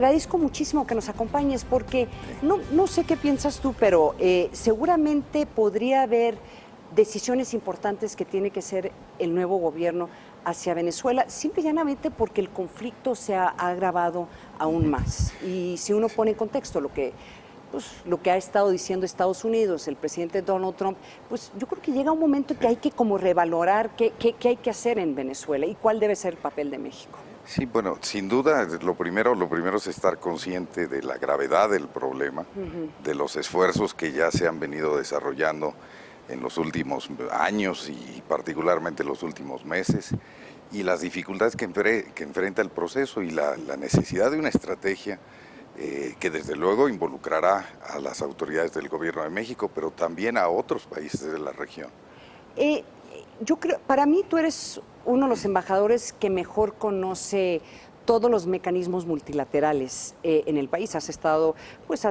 Agradezco muchísimo que nos acompañes porque no sé qué piensas tú, pero seguramente podría haber decisiones importantes que tiene que hacer el nuevo gobierno hacia Venezuela, simple y llanamente porque el conflicto se ha agravado aún más. Y si uno pone en contexto lo que ha estado diciendo Estados Unidos, el presidente Donald Trump, pues yo creo que llega un momento que hay que como revalorar qué hay que hacer en Venezuela y cuál debe ser el papel de México. Sí, bueno, sin duda lo primero es estar consciente de la gravedad del problema, de los esfuerzos que ya se han venido desarrollando en los últimos años y particularmente los últimos meses, y las dificultades que enfrenta el proceso y la necesidad de una estrategia que desde luego involucrará a las autoridades del gobierno de México, pero también a otros países de la región. Yo creo, para mí tú eres uno de los embajadores que mejor conoce todos los mecanismos multilaterales en el país. Has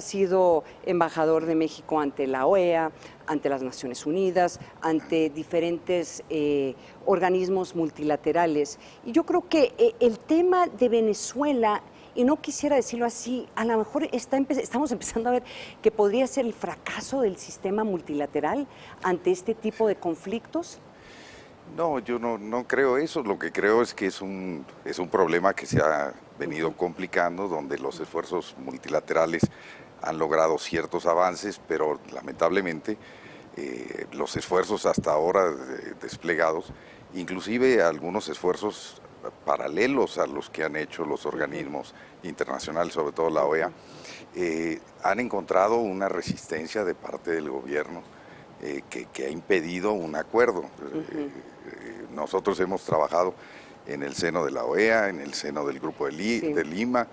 sido embajador de México ante la OEA, ante las Naciones Unidas, ante diferentes organismos multilaterales. Y yo creo que el tema de Venezuela, y no quisiera decirlo así, a lo mejor estamos empezando a ver que podría ser el fracaso del sistema multilateral ante este tipo de conflictos. No, yo no creo eso. Lo que creo es que es un problema que se ha venido complicando, donde los esfuerzos multilaterales han logrado ciertos avances, pero lamentablemente los esfuerzos hasta ahora desplegados, inclusive algunos esfuerzos paralelos a los que han hecho los organismos internacionales, sobre todo la OEA, han encontrado una resistencia de parte del gobierno que ha impedido un acuerdo. Nosotros hemos trabajado en el seno de la OEA, en el seno del Grupo de Lima,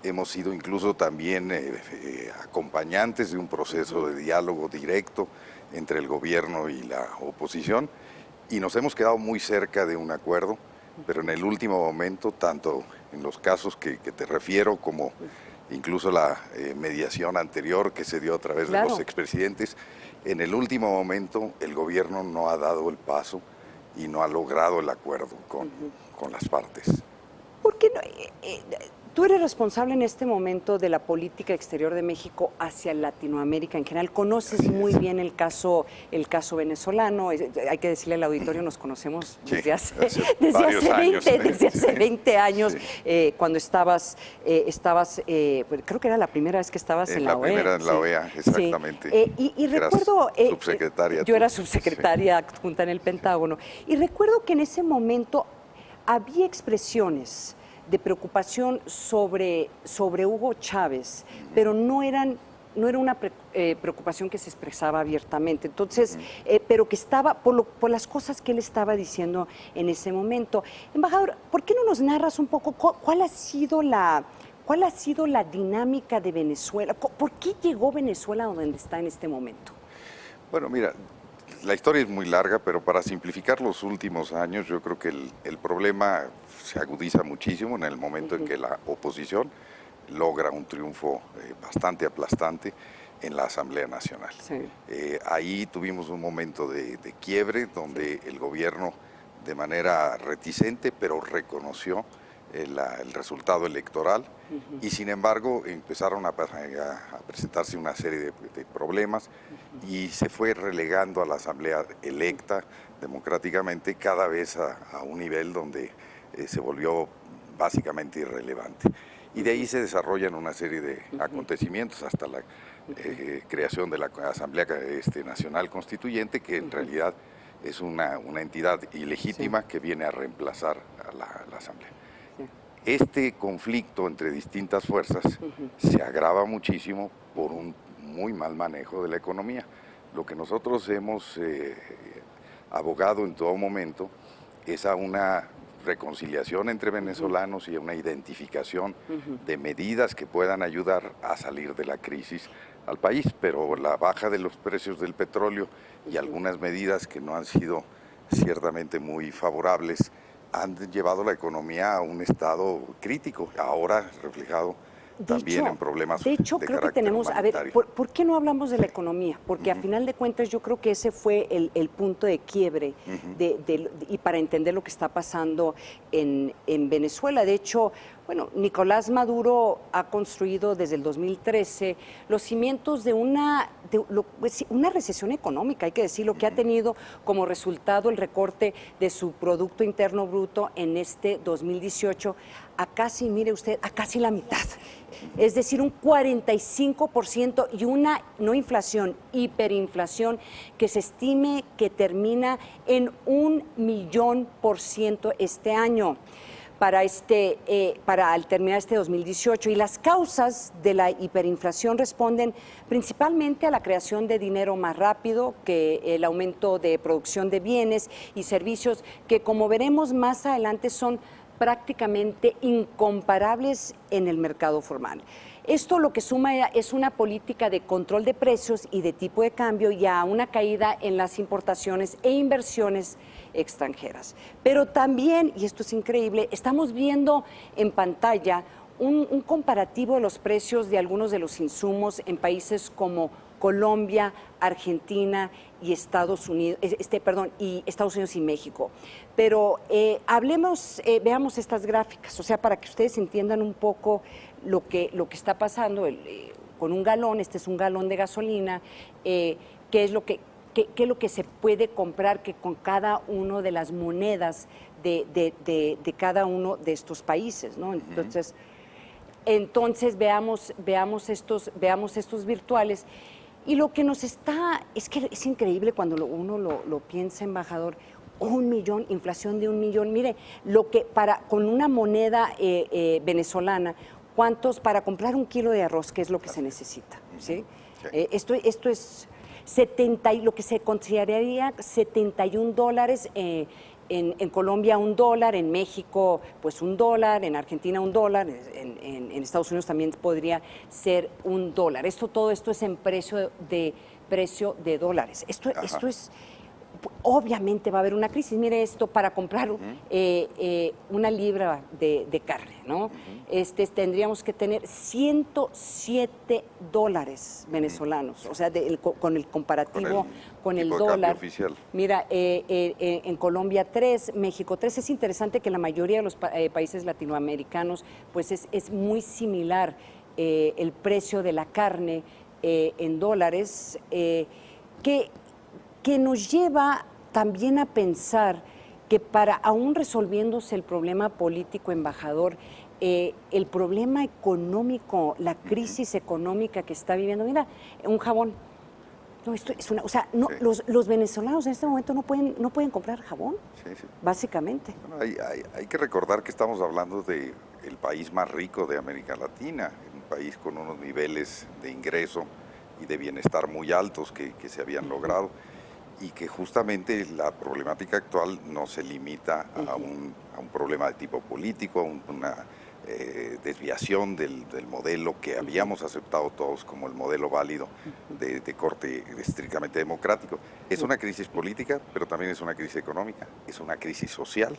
hemos sido incluso también acompañantes de un proceso de diálogo directo entre el gobierno y la oposición, y nos hemos quedado muy cerca de un acuerdo, pero en el último momento, tanto en los casos que te refiero como incluso la mediación anterior que se dio a través de los expresidentes, en el último momento el gobierno no ha dado el paso y no ha logrado el acuerdo con las partes. ¿Por qué no? Tú eres responsable en este momento de la política exterior de México hacia Latinoamérica en general. Conoces muy bien el caso venezolano. Hay que decirle al auditorio, nos conocemos desde hace 20 años, cuando estabas, creo que era la primera vez que estabas en la OEA. La primera en la OEA, exactamente. Y recuerdo, subsecretaria. Yo era subsecretaria adjunta en el Pentágono, y recuerdo que en ese momento había expresiones de preocupación sobre Hugo Chávez, pero no era una preocupación que se expresaba abiertamente. Entonces, pero que estaba por las cosas que él estaba diciendo en ese momento. Embajador, ¿por qué no nos narras un poco cuál ha sido la dinámica de Venezuela? ¿Por qué llegó Venezuela a donde está en este momento? Bueno, mira, la historia es muy larga, pero para simplificar los últimos años, yo creo que el problema se agudiza muchísimo en el momento en que la oposición logra un triunfo bastante aplastante en la Asamblea Nacional. Sí. Ahí tuvimos un momento de quiebre donde el gobierno, de manera reticente, pero reconoció el resultado electoral, y sin embargo empezaron a presentarse una serie de problemas, y se fue relegando a la Asamblea electa democráticamente cada vez a un nivel donde se volvió básicamente irrelevante. Y de ahí se desarrollan una serie de acontecimientos hasta la creación de la Asamblea Nacional Constituyente, que en realidad es una entidad ilegítima que viene a reemplazar a la Asamblea. Este conflicto entre distintas fuerzas se agrava muchísimo por un muy mal manejo de la economía. Lo que nosotros hemos abogado en todo momento es a una reconciliación entre venezolanos y a una identificación de medidas que puedan ayudar a salir de la crisis al país, pero la baja de los precios del petróleo y algunas medidas que no han sido ciertamente muy favorables han llevado la economía a un estado crítico, ahora reflejado también en problemas de hecho, creo que tenemos, humanitario. a ver, ¿por qué no hablamos de la economía? Porque a final de cuentas yo creo que ese fue el punto de quiebre y para entender lo que está pasando en Venezuela. De hecho, bueno, Nicolás Maduro ha construido desde el 2013 los cimientos de una recesión económica, hay que decirlo, que ha tenido como resultado el recorte de su Producto Interno Bruto en este 2018 a casi, mire usted, a casi la mitad. Es decir, un 45% y una, no inflación, hiperinflación, que se estime que termina en 1.000.000% este año. Para al terminar este 2018. Y las causas de la hiperinflación responden principalmente a la creación de dinero más rápido, que el aumento de producción de bienes y servicios, que como veremos más adelante son prácticamente incomparables en el mercado formal. Esto lo que suma es una política de control de precios y de tipo de cambio y a una caída en las importaciones e inversiones extranjeras. Pero también, y esto es increíble, estamos viendo en pantalla un comparativo de los precios de algunos de los insumos en países como Colombia, Argentina y Estados Unidos, y Estados Unidos y México. Pero veamos estas gráficas, o sea, para que ustedes entiendan un poco lo que está pasando con un galón. Este es un galón de gasolina, qué es lo que se puede comprar que con cada una de las monedas de cada uno de estos países, ¿no? Entonces veamos estos virtuales. Y lo que es que es increíble cuando uno lo piensa, embajador. 1.000.000, inflación de 1.000.000. Mire, con una moneda venezolana, para comprar un kilo de arroz, ¿qué es lo que se necesita? ¿Sí? Esto es lo que se consideraría $71, en Colombia $1, en México pues $1, en Argentina $1, en Estados Unidos también podría ser $1. Todo esto es en precio de dólares. Esto es, obviamente va a haber una crisis. Mire esto, para comprar una libra de carne, ¿no? Tendríamos que tener $107 venezolanos, o sea, con el comparativo con el dólar. Oficial. Mira, en Colombia 3, México 3. Es interesante que la mayoría de los países latinoamericanos, pues es muy similar el precio de la carne en dólares, que nos lleva también a pensar que aún resolviéndose el problema político, embajador, el problema económico, la crisis económica que está viviendo, mira, un jabón. No, esto es los venezolanos en este momento no pueden comprar jabón, básicamente. Bueno, hay que recordar que estamos hablando del país más rico de América Latina, un país con unos niveles de ingreso y de bienestar muy altos que se habían logrado, y que justamente la problemática actual no se limita a un problema de tipo político, a una desviación del modelo que habíamos aceptado todos como el modelo válido de corte estrictamente democrático. Es una crisis política, pero también es una crisis económica, es una crisis social,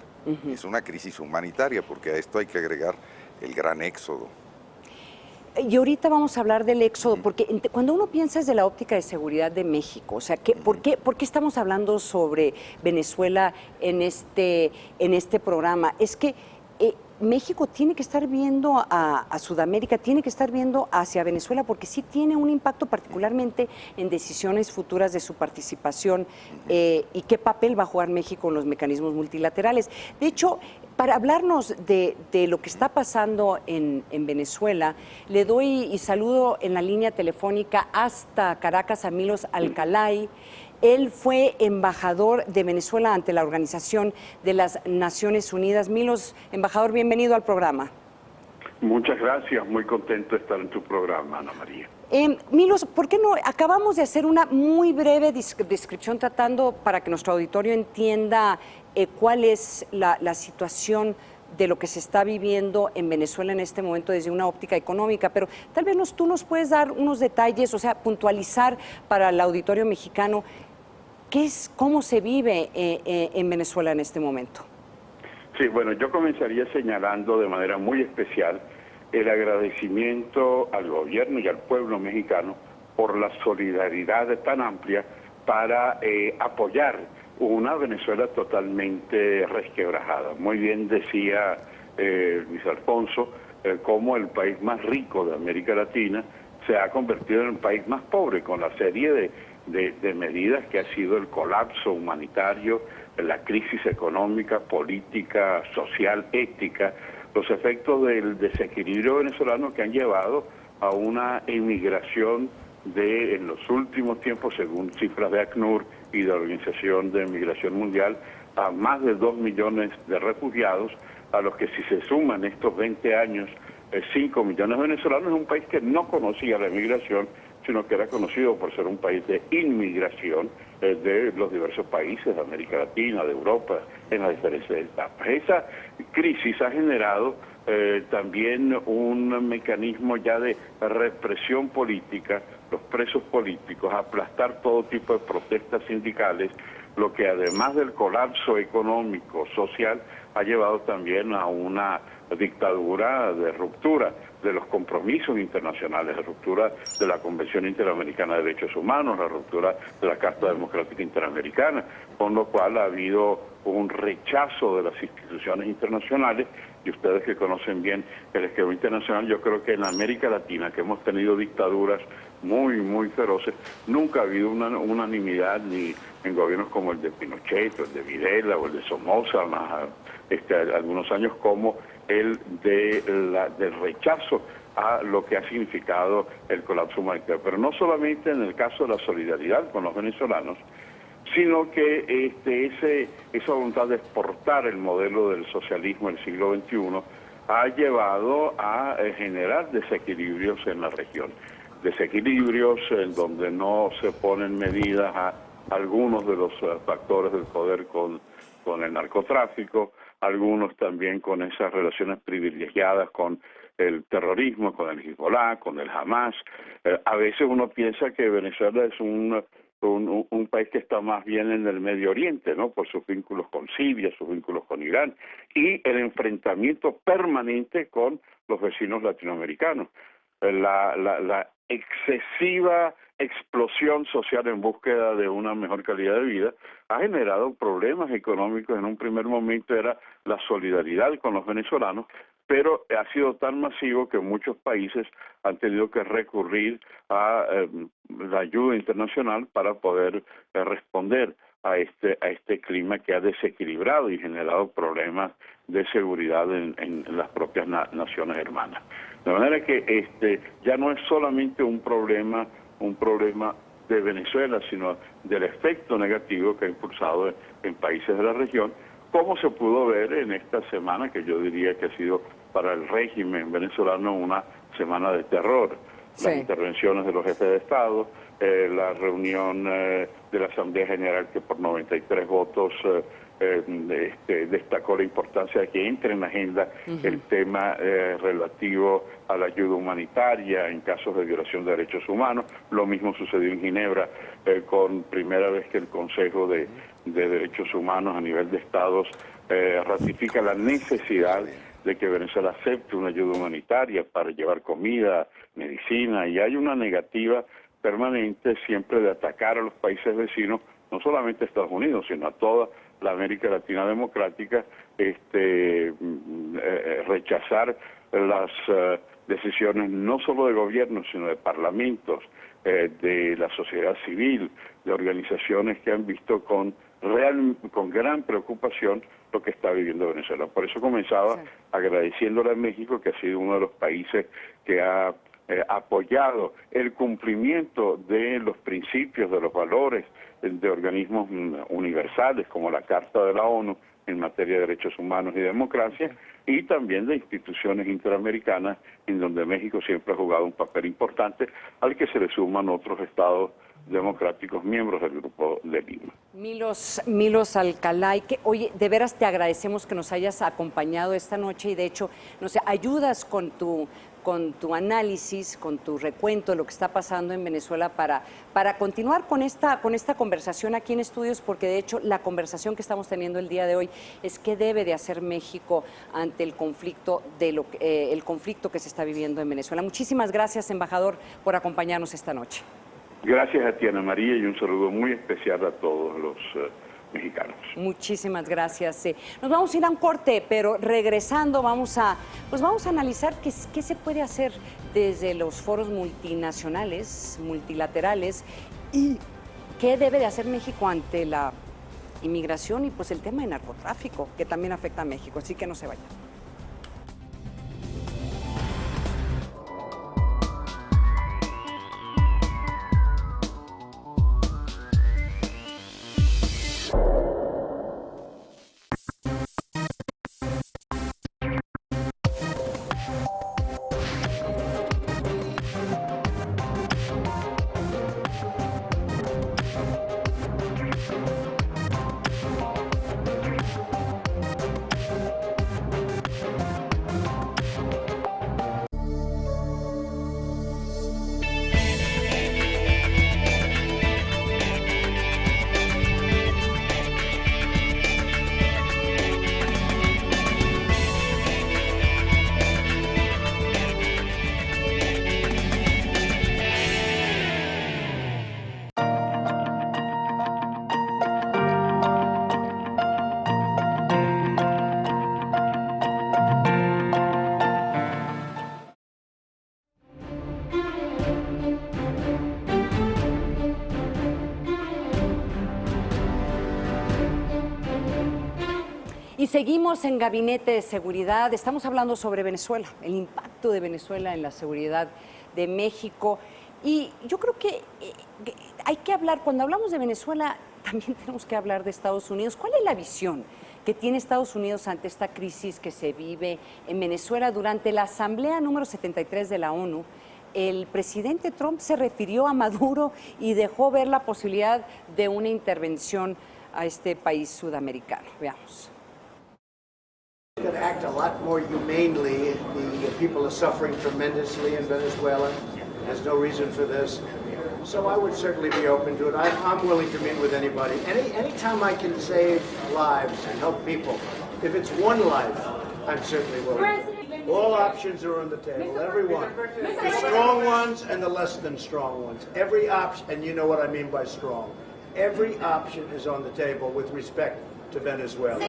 es una crisis humanitaria, porque a esto hay que agregar el gran éxodo. Y ahorita vamos a hablar del éxodo, porque cuando uno piensa desde la óptica de seguridad de México, o sea, ¿por qué estamos hablando sobre Venezuela en este programa? Es que México tiene que estar viendo a Sudamérica, tiene que estar viendo hacia Venezuela, porque sí tiene un impacto particularmente en decisiones futuras de su participación y qué papel va a jugar México en los mecanismos multilaterales. De hecho, para hablarnos de lo que está pasando en Venezuela, le doy y saludo en la línea telefónica hasta Caracas a Milos Alcalay. Él fue embajador de Venezuela ante la Organización de las Naciones Unidas. Milos, embajador, bienvenido al programa. Muchas gracias, muy contento de estar en tu programa, Ana María. Milos, ¿por qué no? Acabamos de hacer una muy breve descripción tratando para que nuestro auditorio entienda cuál es la situación de lo que se está viviendo en Venezuela en este momento desde una óptica económica, pero tal vez tú nos puedes dar unos detalles, o sea, puntualizar para el auditorio mexicano cómo se vive en Venezuela en este momento. Sí, bueno, yo comenzaría señalando de manera muy especial el agradecimiento al gobierno y al pueblo mexicano por la solidaridad tan amplia para apoyar una Venezuela totalmente resquebrajada. Muy bien decía Luis Alfonso, cómo el país más rico de América Latina se ha convertido en el país más pobre, con la serie de medidas que ha sido el colapso humanitario, la crisis económica, política, social, ética, los efectos del desequilibrio venezolano que han llevado a una emigración en los últimos tiempos, según cifras de ACNUR y de la Organización de Migración Mundial, a más de 2 millones de refugiados, a los que si se suman estos 20 años, 5 millones de venezolanos. Es un país que no conocía la emigración, sino que era conocido por ser un país de inmigración de los diversos países de América Latina, de Europa, en las diferentes etapas. Esa crisis ha generado también un mecanismo ya de represión política, los presos políticos, aplastar todo tipo de protestas sindicales, lo que además del colapso económico, social, ha llevado también a una dictadura de ruptura de los compromisos internacionales, de ruptura de la Convención Interamericana de Derechos Humanos, la ruptura de la Carta Democrática Interamericana, con lo cual ha habido un rechazo de las instituciones internacionales. Y ustedes que conocen bien el esquema internacional, yo creo que en América Latina, que hemos tenido dictaduras muy feroces, nunca ha habido una unanimidad ni en gobiernos como el de Pinochet, o el de Videla, o el de Somoza, más algunos años, como el del rechazo a lo que ha significado el colapso humanitario. Pero no solamente en el caso de la solidaridad con los venezolanos, sino que esa voluntad de exportar el modelo del socialismo del siglo XXI ha llevado a generar desequilibrios en la región. Desequilibrios en donde no se ponen medidas a algunos de los factores del poder con el narcotráfico, algunos también con esas relaciones privilegiadas con el terrorismo, con el Hezbollah, con el Hamas. A veces uno piensa que Venezuela es un país que está más bien en el Medio Oriente, ¿no? Por sus vínculos con Siria, sus vínculos con Irán, y el enfrentamiento permanente con los vecinos latinoamericanos. La excesiva explosión social en búsqueda de una mejor calidad de vida ha generado problemas económicos. En un primer momento era la solidaridad con los venezolanos, pero ha sido tan masivo que muchos países han tenido que recurrir a la ayuda internacional para poder responder a este clima que ha desequilibrado y generado problemas de seguridad en las propias naciones hermanas. De manera que ya no es solamente un problema de Venezuela, sino del efecto negativo que ha impulsado en países de la región, como se pudo ver en esta semana, que yo diría que ha sido para el régimen venezolano una semana de terror. Sí. Las intervenciones de los jefes de Estado, la reunión de la Asamblea General, que por 93 votos destacó la importancia de que entre en la agenda el tema relativo a la ayuda humanitaria en casos de violación de derechos humanos. Lo mismo sucedió en Ginebra, con primera vez que el Consejo de Derechos Humanos a nivel de Estados ratifica la necesidad de que Venezuela acepte una ayuda humanitaria para llevar comida, medicina, y hay una negativa permanente siempre de atacar a los países vecinos, no solamente a Estados Unidos, sino a toda la América Latina democrática, rechazar las decisiones no solo de gobiernos, sino de parlamentos, de la sociedad civil, de organizaciones que han visto con gran preocupación lo que está viviendo Venezuela. Por eso comenzaba agradeciéndole a México, que ha sido uno de los países que ha apoyado el cumplimiento de los principios, de los valores de organismos universales como la Carta de la ONU en materia de derechos humanos y democracia, y también de instituciones interamericanas en donde México siempre ha jugado un papel importante, al que se le suman otros estados democráticos miembros del Grupo de Lima. Milos Alcalay, que oye, de veras te agradecemos que nos hayas acompañado esta noche y de hecho nos ayudas con tu análisis, con tu recuento de lo que está pasando en Venezuela para continuar con esta conversación aquí en Estudios, porque de hecho la conversación que estamos teniendo el día de hoy es qué debe de hacer México ante el conflicto el conflicto que se está viviendo en Venezuela. Muchísimas gracias, embajador, por acompañarnos esta noche. Gracias a ti, Ana María, y un saludo muy especial a todos mexicanos. Muchísimas gracias. Nos vamos a ir a un corte, pero regresando vamos a analizar qué se puede hacer desde los foros multinacionales, multilaterales, y qué debe de hacer México ante la inmigración y pues el tema de narcotráfico, que también afecta a México. Así que no se vayan. Y seguimos en Gabinete de Seguridad. Estamos hablando sobre Venezuela, el impacto de Venezuela en la seguridad de México. Y yo creo que hay que hablar, cuando hablamos de Venezuela, también tenemos que hablar de Estados Unidos. ¿Cuál es la visión que tiene Estados Unidos ante esta crisis que se vive en Venezuela? Durante la Asamblea número 73 de la ONU, el presidente Trump se refirió a Maduro y dejó ver la posibilidad de una intervención a este país sudamericano. Veamos. Going to act a lot more humanely. The people are suffering tremendously in Venezuela. There's no reason for this. So I would certainly be open to it. I'm willing to meet with anybody. Anytime I can save lives and help people, if it's one life, I'm certainly willing. All options are on the table, every one. The strong ones and the less than strong ones. Every option, and you know what I mean by strong. Every option is on the table with respect to Venezuela.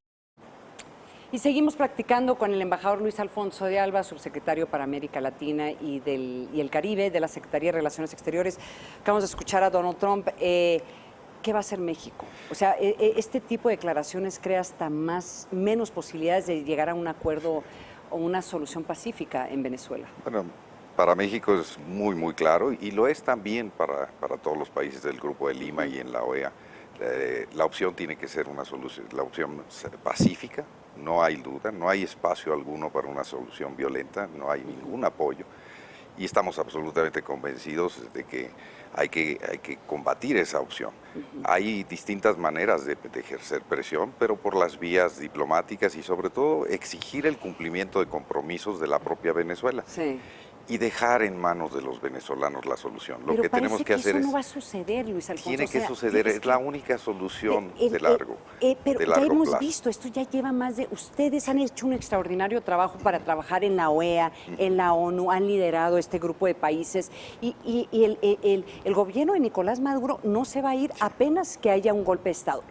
Y seguimos practicando con el embajador Luis Alfonso de Alba, subsecretario para América Latina y el Caribe de la Secretaría de Relaciones Exteriores. Acabamos de escuchar a Donald Trump. ¿Qué va a hacer México? O sea, este tipo de declaraciones crea hasta menos posibilidades de llegar a un acuerdo o una solución pacífica en Venezuela. Bueno, para México es muy, muy claro y lo es también para todos los países del Grupo de Lima y en la OEA. La opción tiene que ser una solución, la opción pacífica. No hay duda, no hay espacio alguno para una solución violenta, no hay ningún apoyo y estamos absolutamente convencidos de que hay que combatir esa opción. Hay distintas maneras de ejercer presión, pero por las vías diplomáticas y sobre todo exigir el cumplimiento de compromisos de la propia Venezuela. Sí. Y dejar en manos de los venezolanos la solución. Lo Pero que tenemos que hacer eso no va a suceder, Luis Alfonso. Tiene que suceder, es la única solución de largo pero de ya largo hemos plazo. visto, esto ya lleva más de... Ustedes han hecho un extraordinario trabajo para trabajar en la OEA, en la ONU, han liderado este grupo de países y el gobierno de Nicolás Maduro no se va a ir apenas que haya un golpe de Estado,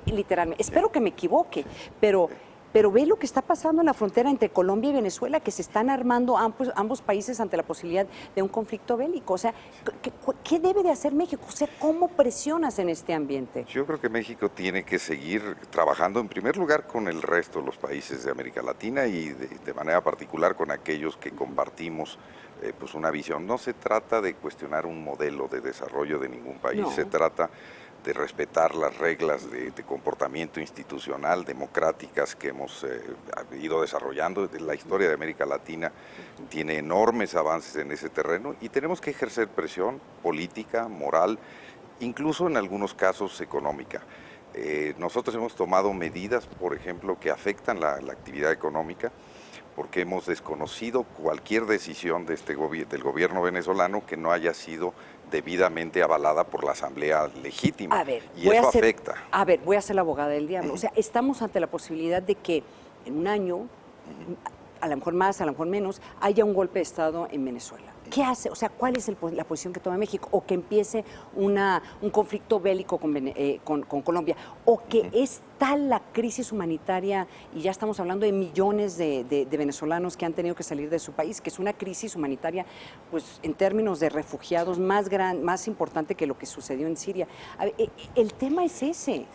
literalmente. Espero que me equivoque, pero ve lo que está pasando en la frontera entre Colombia y Venezuela, que se están armando ambos países ante la posibilidad de un conflicto bélico. O sea, ¿qué debe de hacer México? O sea, ¿cómo presionas en este ambiente? Yo creo que México tiene que seguir trabajando en primer lugar con el resto de los países de América Latina y de manera particular con aquellos que compartimos pues una visión. No se trata de cuestionar un modelo de desarrollo de ningún país, No. Se trata de respetar las reglas de comportamiento institucional democráticas que hemos ido desarrollando. La historia de América Latina tiene enormes avances en ese terreno y tenemos que ejercer presión política, moral, incluso en algunos casos económica. Nosotros hemos tomado medidas, por ejemplo, que afectan la actividad económica, porque hemos desconocido cualquier decisión de del gobierno venezolano que no haya sido debidamente avalada por la Asamblea legítima. A ver, y eso afecta. A ver, voy a ser la abogada del diablo. O sea, estamos ante la posibilidad de que en un año, a lo mejor más, a lo mejor menos, haya un golpe de Estado en Venezuela. ¿qué hace? O sea, ¿cuál es la posición que toma México? O que empiece un conflicto bélico con Colombia, o que es tal la crisis humanitaria, y ya estamos hablando de millones de venezolanos que han tenido que salir de su país, que es una crisis humanitaria, pues en términos de refugiados, más importante que lo que sucedió en Siria. A ver, el tema es ese.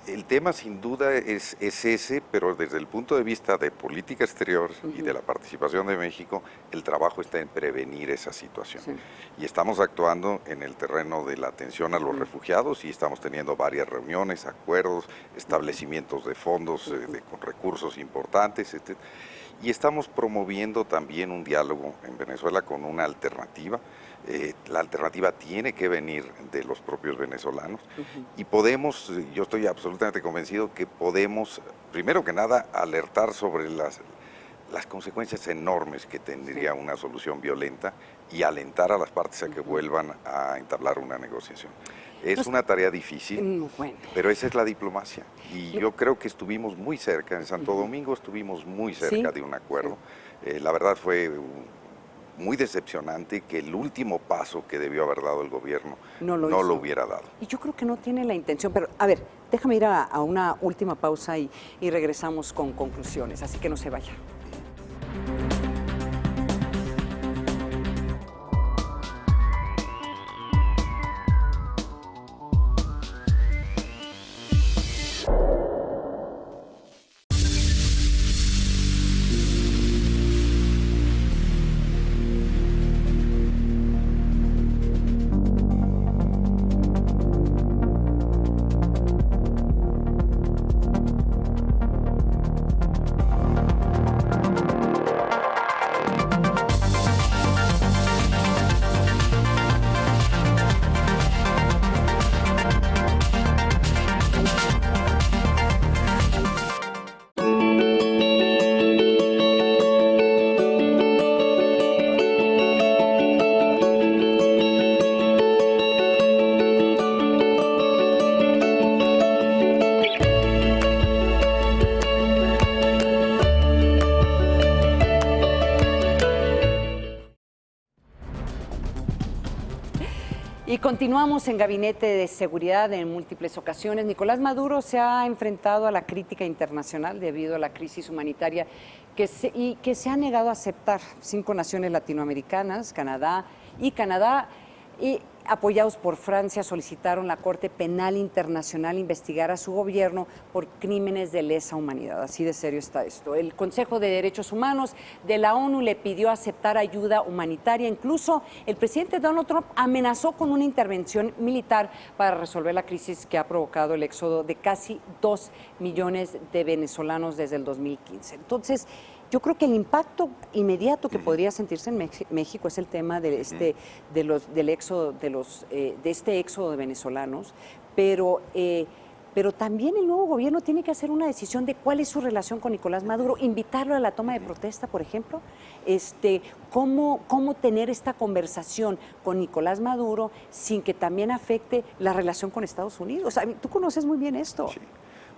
El tema sin duda es ese, pero desde el punto de vista de política exterior y de la participación de México, el trabajo está en prevenir esa situación. Sí. Y estamos actuando en el terreno de la atención a los refugiados y estamos teniendo varias reuniones, acuerdos, establecimientos de fondos con recursos importantes, etc. Y estamos promoviendo también un diálogo en Venezuela con una alternativa. La alternativa tiene que venir de los propios venezolanos y podemos, yo estoy absolutamente convencido que podemos, primero que nada, alertar sobre las consecuencias enormes que tendría una solución violenta y alentar a las partes a que vuelvan a entablar una negociación. Es una tarea difícil, bueno, pero esa es la diplomacia. Y yo creo que estuvimos muy cerca, en Santo Domingo estuvimos muy cerca ¿Sí? de un acuerdo. La verdad fue muy decepcionante que el último paso que debió haber dado el gobierno no lo hubiera dado. Y yo creo que no tiene la intención, pero a ver, déjame ir a una última pausa y regresamos con conclusiones, así que no se vaya. Y continuamos en Gabinete de Seguridad en múltiples ocasiones. Nicolás Maduro se ha enfrentado a la crítica internacional debido a la crisis humanitaria que se ha negado a aceptar. 5 naciones latinoamericanas, Canadá, y apoyados por Francia, solicitaron la Corte Penal Internacional investigar a su gobierno por crímenes de lesa humanidad. Así de serio está esto. El Consejo de Derechos Humanos de la ONU le pidió aceptar ayuda humanitaria. Incluso el presidente Donald Trump amenazó con una intervención militar para resolver la crisis que ha provocado el éxodo de casi 2 millones de venezolanos desde el 2015. Entonces, yo creo que el impacto inmediato que podría sentirse en México es el tema de este éxodo de venezolanos, pero también el nuevo gobierno tiene que hacer una decisión de cuál es su relación con Nicolás Maduro, invitarlo a la toma de protesta, por ejemplo, cómo tener esta conversación con Nicolás Maduro sin que también afecte la relación con Estados Unidos. Tú conoces muy bien esto. Sí.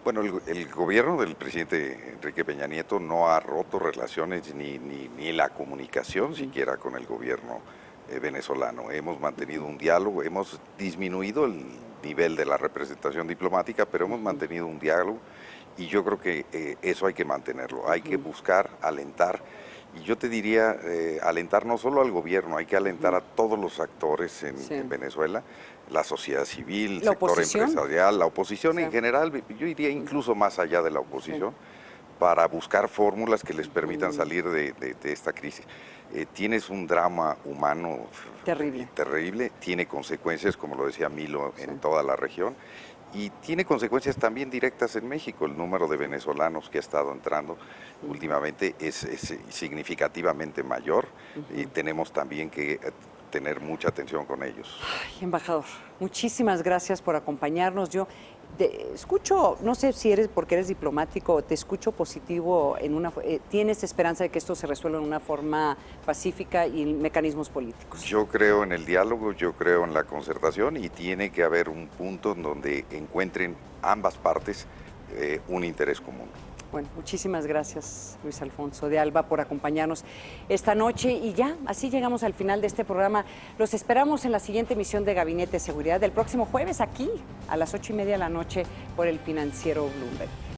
Bueno, el gobierno del presidente Enrique Peña Nieto no ha roto relaciones ni la comunicación siquiera con el gobierno venezolano. Hemos mantenido un diálogo, hemos disminuido el nivel de la representación diplomática, pero hemos mantenido un diálogo y yo creo que eso hay que mantenerlo, hay que buscar, alentar. Y yo te diría, alentar no solo al gobierno, hay que alentar a todos los actores en Venezuela, la sociedad civil, el sector empresarial, la oposición en general, yo iría incluso más allá de la oposición, para buscar fórmulas que les permitan salir de esta crisis. Tienes un drama humano terrible, tiene consecuencias, como lo decía Milo, en toda la región, y tiene consecuencias también directas en México. El número de venezolanos que ha estado entrando últimamente es significativamente mayor y tenemos también que tener mucha atención con ellos. Ay, embajador, muchísimas gracias por acompañarnos. Yo te escucho, no sé si eres porque eres diplomático, te escucho positivo, tienes esperanza de que esto se resuelva en una forma pacífica y en mecanismos políticos. Yo creo en el diálogo, yo creo en la concertación y tiene que haber un punto en donde encuentren ambas partes un interés común. Bueno, muchísimas gracias, Luis Alfonso de Alba, por acompañarnos esta noche. Y ya, así llegamos al final de este programa. Los esperamos en la siguiente emisión de Gabinete de Seguridad del próximo jueves, aquí a las 8:30 de la noche por el financiero Bloomberg.